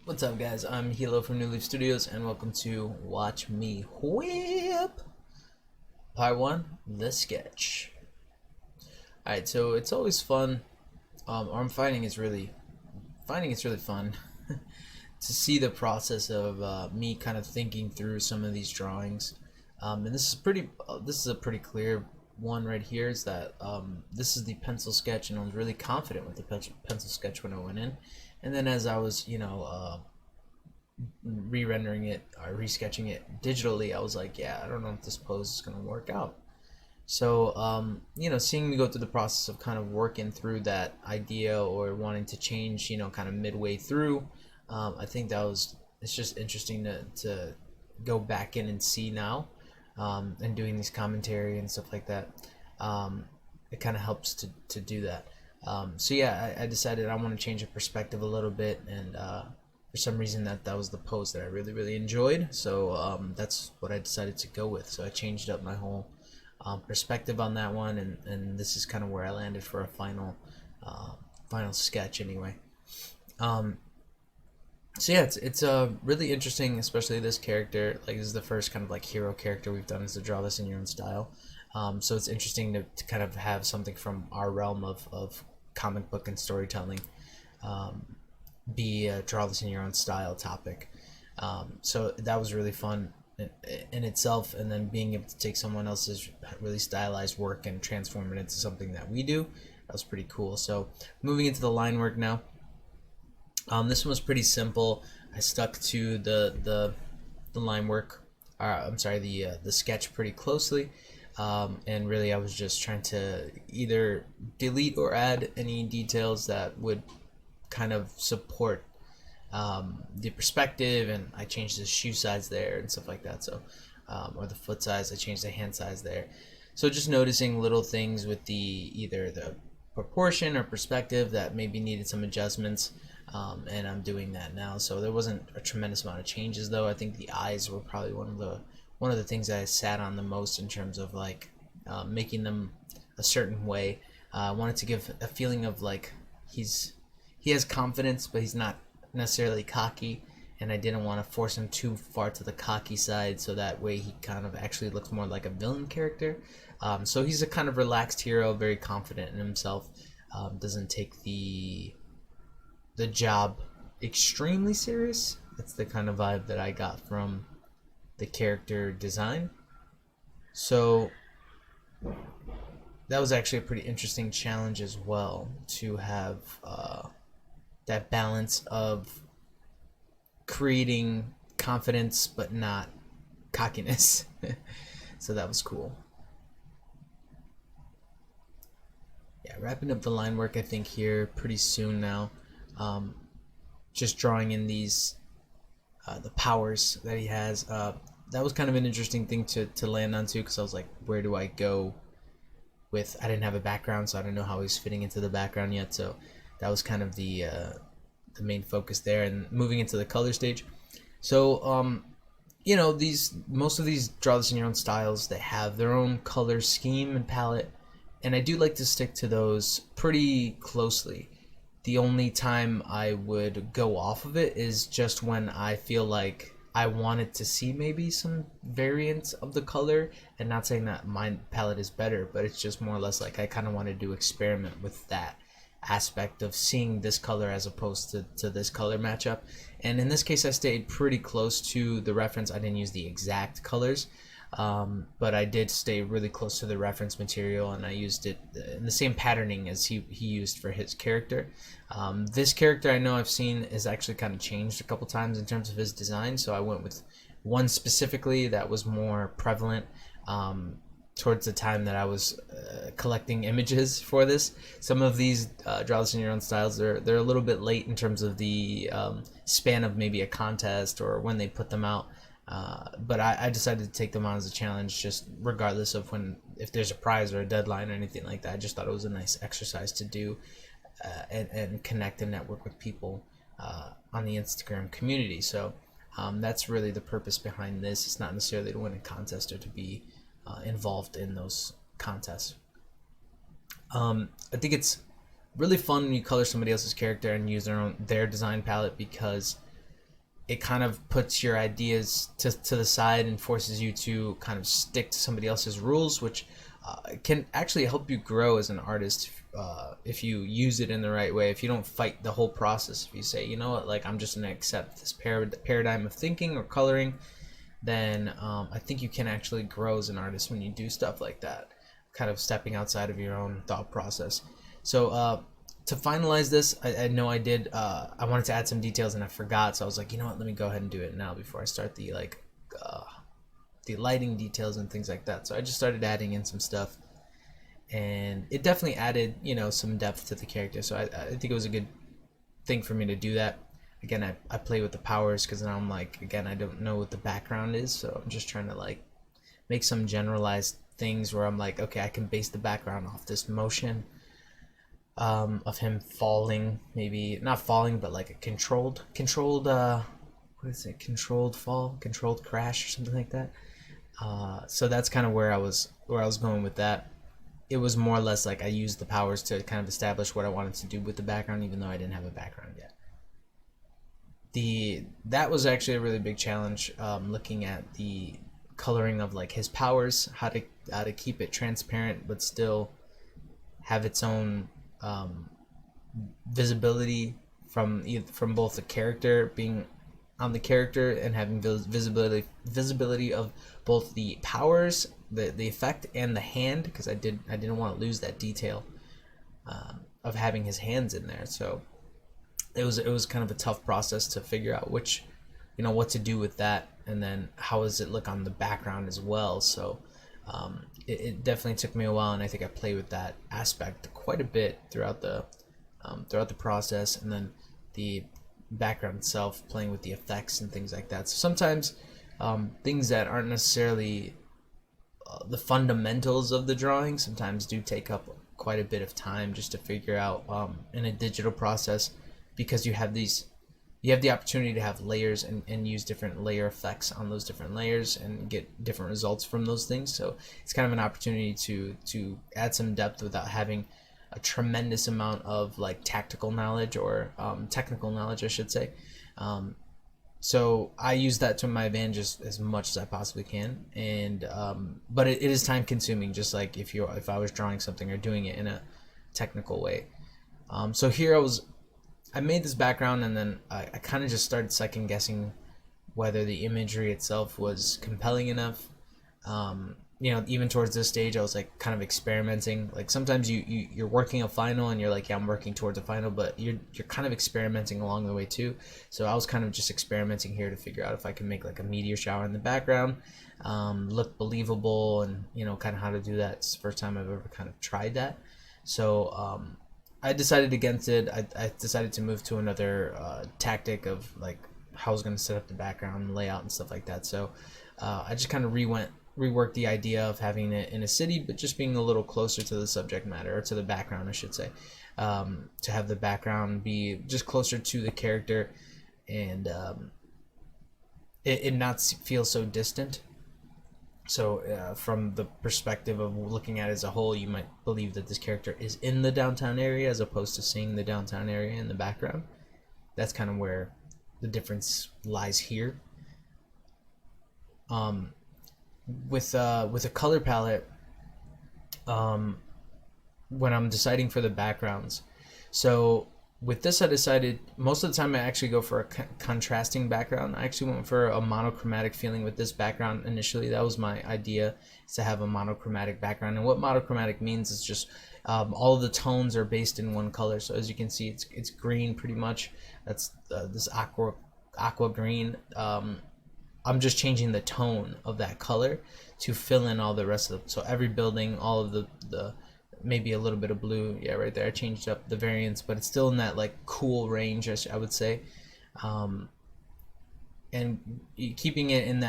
What's up, guys? I'm Hilo from New Leaf Studios, and welcome to Watch Me Whip Part 1, The Sketch. Alright, so it's always fun, or I'm finding it's really fun to see the process of me kind of thinking through some of these drawings. And this is a pretty clear one right here, is that this is the pencil sketch, and I was really confident with the pencil sketch when I went in. And then as I was, re-rendering it or resketching it digitally, I was like, yeah, I don't know if this pose is gonna work out. So, seeing me go through the process of kind of working through that idea or wanting to change, kind of midway through, I think it's just interesting to go back in and see now, and doing these commentary and stuff like that. It kind of helps to do that. So yeah, I decided I want to change the perspective a little bit, and for some reason that was the pose that I really enjoyed. So that's what I decided to go with. So I changed up my whole perspective on that one, and this is kind of where I landed for a final sketch anyway. So yeah, it's really interesting, especially this character. Like, this is the first kind of like hero character we've done, is to draw this in your own style. So it's interesting to kind of have something from our realm of comic book and storytelling be a draw this in your own style topic. So that was really fun in itself, and then being able to take someone else's really stylized work and transform it into something that we do, that was pretty cool. So moving into the line work now. This one was pretty simple. I stuck to the line work. I'm sorry, the sketch pretty closely, and really I was just trying to either delete or add any details that would kind of support the perspective, and I changed the shoe size there and stuff like that. So, or the foot size, I changed the hand size there. So just noticing little things with either the proportion or perspective that maybe needed some adjustments. And I'm doing that now. So there wasn't a tremendous amount of changes, though. I think the eyes were probably one of the things that I sat on the most in terms of like making them a certain way. I wanted to give a feeling of like he has confidence, but he's not necessarily cocky, and I didn't want to force him too far to the cocky side, so that way he kind of actually looks more like a villain character. So he's a kind of relaxed hero, very confident in himself, doesn't take the job extremely serious. That's the kind of vibe that I got from the character design. So that was actually a pretty interesting challenge as well, to have that balance of creating confidence but not cockiness. So that was cool. Yeah, wrapping up the line work, I think, here pretty soon now. Just drawing in these the powers that he has. That was kind of an interesting thing to land on too, because I was like, where do I go with? I didn't have a background, so I don't know how he's fitting into the background yet. So that was kind of the main focus there, and moving into the color stage. So most of these draw this in your own styles, they have their own color scheme and palette, and I do like to stick to those pretty closely. The only time I would go off of it is just when I feel like I wanted to see maybe some variants of the color, and not saying that my palette is better, but it's just more or less like I kind of wanted to experiment with that aspect of seeing this color as opposed to this color matchup. And in this case, I stayed pretty close to the reference. I didn't use the exact colors, but I did stay really close to the reference material, and I used it in the same patterning as he used for his character. This character, I know I've seen, is actually kind of changed a couple times in terms of his design, so I went with one specifically that was more prevalent towards the time that I was collecting images for this. Some of these draw this in your own styles, they're a little bit late in terms of the span of maybe a contest or when they put them out. But I decided to take them on as a challenge, just regardless of if there's a prize or a deadline or anything like that. I just thought it was a nice exercise to do, and connect and network with people on the Instagram community. So that's really the purpose behind this. It's not necessarily to win a contest or to be involved in those contests. I think it's really fun when you color somebody else's character and use their design palette, because it kind of puts your ideas to the side and forces you to kind of stick to somebody else's rules, which can actually help you grow as an artist if you use it in the right way. If you don't fight the whole process, if you say, you know what, like I'm just gonna accept this paradigm of thinking or coloring, then I think you can actually grow as an artist when you do stuff like that, kind of stepping outside of your own thought process. So to finalize this, I know I did. I wanted to add some details and I forgot, so I was like, you know what? Let me go ahead and do it now before I start the lighting details and things like that. So I just started adding in some stuff, and it definitely added, some depth to the character. So I think it was a good thing for me to do that. Again, I play with the powers because now I'm like, again, I don't know what the background is, so I'm just trying to like make some generalized things where I'm like, okay, I can base the background off this motion of him falling, maybe not falling, but like a controlled what is it, controlled fall, controlled crash, or something like that. So that's kind of where I was going with that. It was more or less like I used the powers to kind of establish what I wanted to do with the background, even though I didn't have a background yet. That was actually a really big challenge, looking at the coloring of like his powers, how to keep it transparent but still have its own visibility from both the character being on the character and having visibility of both the powers, the effect, and the hand, because I didn't want to lose that detail of having his hands in there. So it was kind of a tough process to figure out which, what to do with that, and then how does it look on the background as well. So it definitely took me a while, and I think I played with that aspect quite a bit throughout the process, and then the background itself, playing with the effects and things like that. So sometimes things that aren't necessarily the fundamentals of the drawing sometimes do take up quite a bit of time just to figure out in a digital process, because you have the opportunity to have layers and use different layer effects on those different layers and get different results from those things. So it's kind of an opportunity to add some depth without having a tremendous amount of like tactical knowledge, or technical knowledge, I should say. So I use that to my advantage as much as I possibly can, and but it is time consuming, just like if I was drawing something or doing it in a technical way. So here I made this background, and then I kind of just started second guessing whether the imagery itself was compelling enough. Even towards this stage, I was like kind of experimenting. Like sometimes you're working a final and you're like, yeah, I'm working towards a final, but you're kind of experimenting along the way too. So I was kind of just experimenting here to figure out if I can make like a meteor shower in the background look believable, and kind of how to do that. It's the first time I've ever kind of tried that. So I decided against it. I decided to move to another tactic of like how I was going to set up the background layout and stuff like that. So I just kind of reworked the idea of having it in a city, but just being a little closer to the subject matter, or to the background, I should say, to have the background be just closer to the character, and it not feel so distant. So from the perspective of looking at it as a whole, you might believe that this character is in the downtown area as opposed to seeing the downtown area in the background. That's kind of where the difference lies here. With a color palette, when I'm deciding for the backgrounds, so with this I decided most of the time I actually go for a contrasting background. I actually went for a monochromatic feeling with this background initially. That was my idea, is to have a monochromatic background. And what monochromatic means is just all of the tones are based in one color. So as you can see, it's green pretty much. That's this aqua green. I'm just changing the tone of that color to fill in all the rest of the, so every building, all of the maybe a little bit of blue, yeah, right there. I changed up the variance, but it's still in that like cool range, I would say, and keeping it in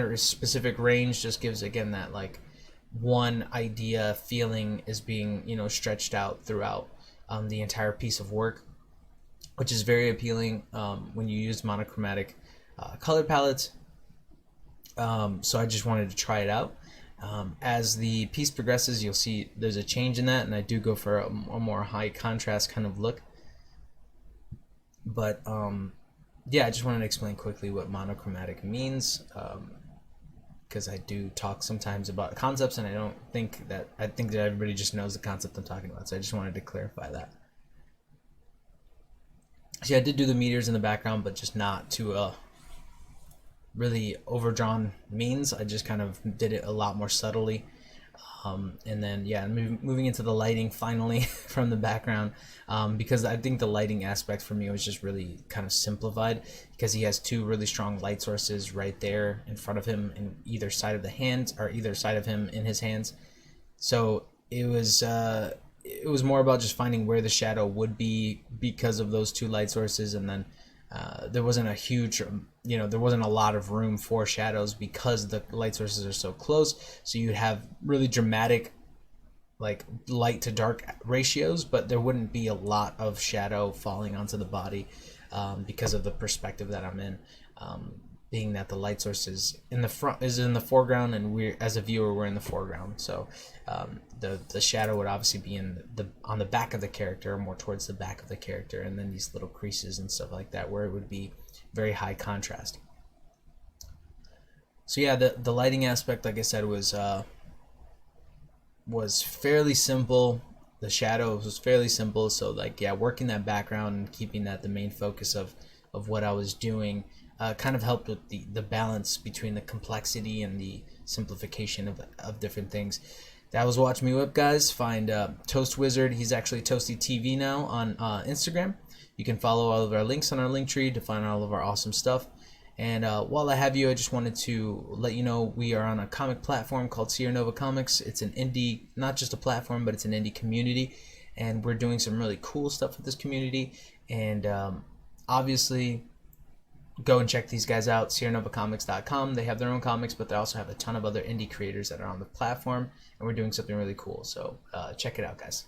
a specific range just gives, again, that like one idea feeling is being stretched out throughout the entire piece of work, which is very appealing when you use monochromatic color palettes. So I just wanted to try it out. As the piece progresses, you'll see there's a change in that, and I do go for a more high contrast kind of look. But yeah, I just wanted to explain quickly what monochromatic means, because I do talk sometimes about concepts, and I think that everybody just knows the concept I'm talking about. So I just wanted to clarify that. So yeah, I did do the meters in the background, but just not to really overdrawn means. I just kind of did it a lot more subtly. And then yeah, moving into the lighting finally from the background, because I think the lighting aspect for me was just really kind of simplified, because he has two really strong light sources right there in front of him in either side of the hands, or either side of him in his hands. So it was more about just finding where the shadow would be because of those two light sources, and then there wasn't a huge, there wasn't a lot of room for shadows because the light sources are so close. So you'd have really dramatic, like, light to dark ratios, but there wouldn't be a lot of shadow falling onto the body, because of the perspective that I'm in. Being that the light source is in the foreground, and we're, as a viewer, we're in the foreground. So the shadow would obviously be on the back of the character, or more towards the back of the character, and then these little creases and stuff like that, where it would be very high contrast. So yeah, the lighting aspect, like I said, was fairly simple. The shadows was fairly simple. So like, yeah, working that background and keeping that the main focus of what I was doing, kind of helped with the balance between the complexity and the simplification of different things. That was Watch Me Whip, guys. Find Toast Wizard. He's actually Toasty TV now on Instagram. You can follow all of our links on our link tree to find all of our awesome stuff. And while I have you, I just wanted to let you know we are on a comic platform called Sierra Nova Comics. It's an indie, not just a platform, but it's an indie community. And we're doing some really cool stuff with this community. And obviously, go and check these guys out, SierraNovaComics.com. They have their own comics, but they also have a ton of other indie creators that are on the platform. And we're doing something really cool. So check it out, guys.